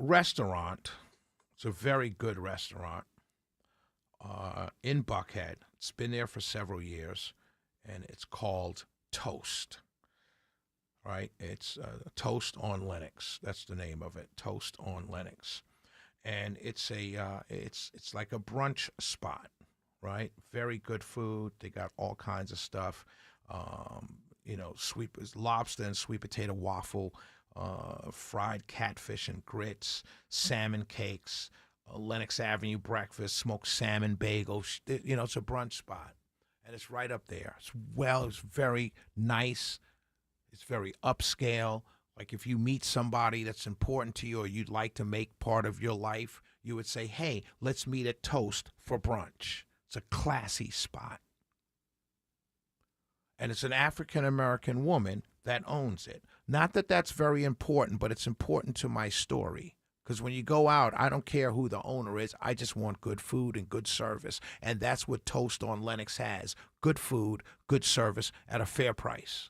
restaurant, it's a very good restaurant in Buckhead. It's been there for several years, and it's called Toast. Right? It's Toast on Lennox. That's the name of it. Toast on Lennox, and it's it's like a brunch spot. Right? Very good food. They got all kinds of stuff. Sweet lobster and sweet potato waffle, fried catfish and grits, salmon cakes, Lenox Avenue breakfast, smoked salmon bagels. It's a brunch spot, and it's right up there. It's very nice. It's very upscale. Like if you meet somebody that's important to you or you'd like to make part of your life, you would say, hey, let's meet at Toast for brunch. It's a classy spot. And it's an African-American woman that owns it. Not that that's very important, but it's important to my story. Because when you go out, I don't care who the owner is. I just want good food and good service. And that's what Toast on Lennox has. Good food, good service at a fair price.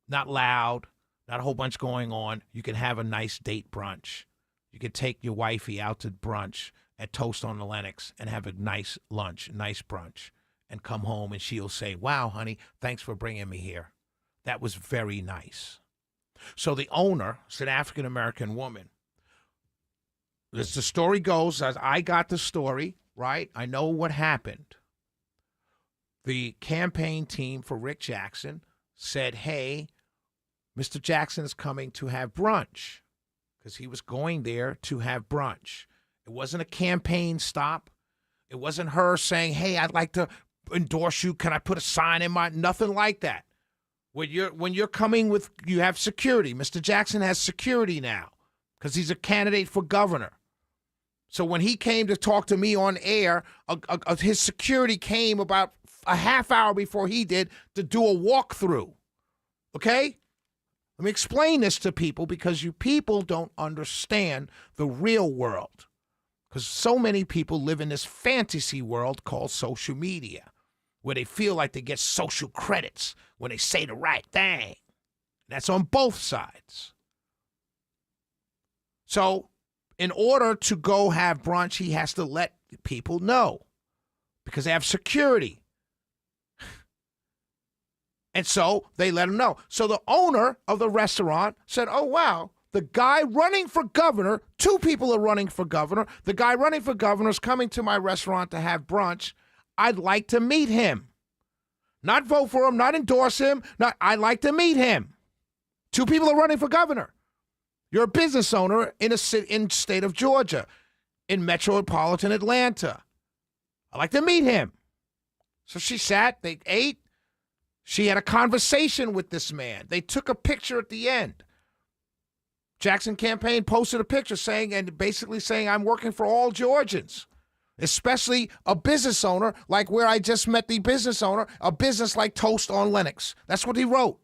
Not loud, not a whole bunch going on. You can have a nice date brunch. You can take your wifey out to brunch at Toast on the Lennox and have a nice lunch, nice brunch, and come home and she'll say, wow, honey, thanks for bringing me here. That was very nice. So the owner is an African-American woman. As the story goes, as I got the story, right, I know what happened. The campaign team for Rick Jackson said, hey, Mr. Jackson is coming to have brunch, because he was going there to have brunch. It wasn't a campaign stop. It wasn't her saying, hey, I'd like to endorse you. Can I put a sign in my, nothing like that. When you're coming with, you have security. Mr. Jackson has security now because he's a candidate for governor. So when he came to talk to me on air, his security came about a half hour before he did to do a walkthrough. Okay? Let me explain this to people because you people don't understand the real world. Because so many people live in this fantasy world called social media, where they feel like they get social credits when they say the right thing. That's on both sides. So in order to go have brunch, he has to let people know because they have security. And so they let him know. So the owner of the restaurant said, oh, wow, the guy running for governor, two people are running for governor. The guy running for governor is coming to my restaurant to have brunch. I'd like to meet him. Not vote for him, not endorse him. I'd like to meet him. Two people are running for governor. You're a business owner in state of Georgia, in metropolitan Atlanta. I'd like to meet him. So she sat, they ate. She had a conversation with this man. They took a picture at the end. Jackson campaign posted a picture basically saying, I'm working for all Georgians, especially a business owner like where I just met the business owner, a business like Toast on Lennox. That's what he wrote.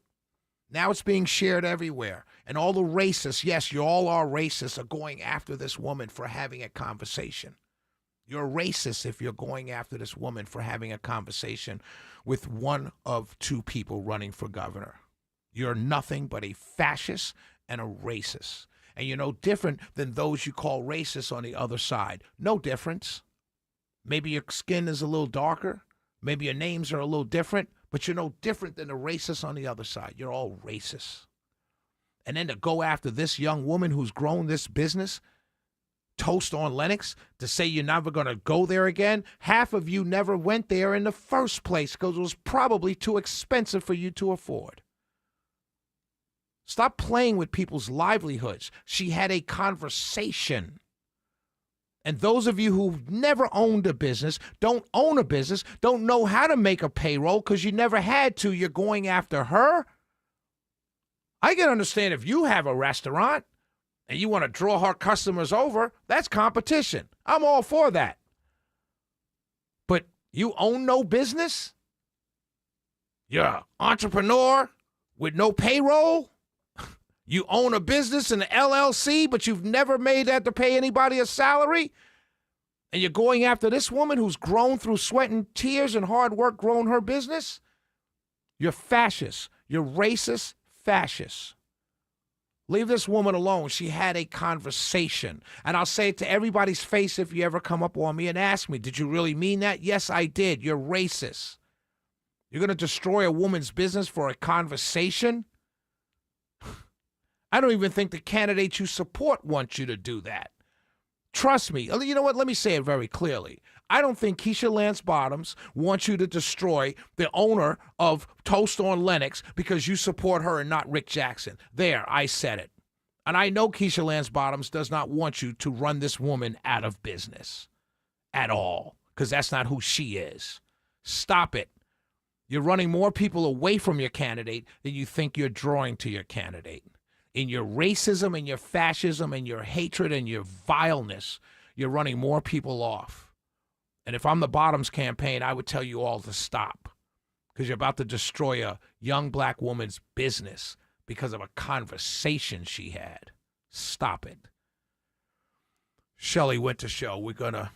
Now it's being shared everywhere. And all the racists, yes, you all are racists, are going after this woman for having a conversation. You're a racist if you're going after this woman for having a conversation with one of two people running for governor. You're nothing but a fascist and a racist. And you're no different than those you call racists on the other side. No difference. Maybe your skin is a little darker. Maybe your names are a little different. But you're no different than the racists on the other side. You're all racists. And then to go after this young woman who's grown this business, Toast on Lennox, to say you're never going to go there again. Half of you never went there in the first place because it was probably too expensive for you to afford. Stop playing with people's livelihoods. She had a conversation. And those of you who've never owned a business, don't own a business, don't know how to make a payroll because you never had to, you're going after her. I can understand if you have a restaurant and you want to draw her customers over, that's competition. I'm all for that. But you own no business? You're an entrepreneur with no payroll? You own a business, an LLC, but you've never made that to pay anybody a salary? And you're going after this woman who's grown through sweat and tears and hard work, grown her business? You're fascist. You're racist fascist. Leave this woman alone. She had a conversation. And I'll say it to everybody's face if you ever come up on me and ask me, did you really mean that? Yes, I did. You're racist. You're going to destroy a woman's business for a conversation? I don't even think the candidates you support want you to do that. Trust me. You know what? Let me say it very clearly. I don't think Keisha Lance Bottoms wants you to destroy the owner of Toast on Lennox because you support her and not Rick Jackson. There, I said it. And I know Keisha Lance Bottoms does not want you to run this woman out of business at all, because that's not who she is. Stop it. You're running more people away from your candidate than you think you're drawing to your candidate. In your racism and your fascism and your hatred and your vileness, you're running more people off. And if I'm the Bottoms campaign, I would tell you all to stop, because you're about to destroy a young black woman's business because of a conversation she had. Stop it. Shelley Winter Show. We're going to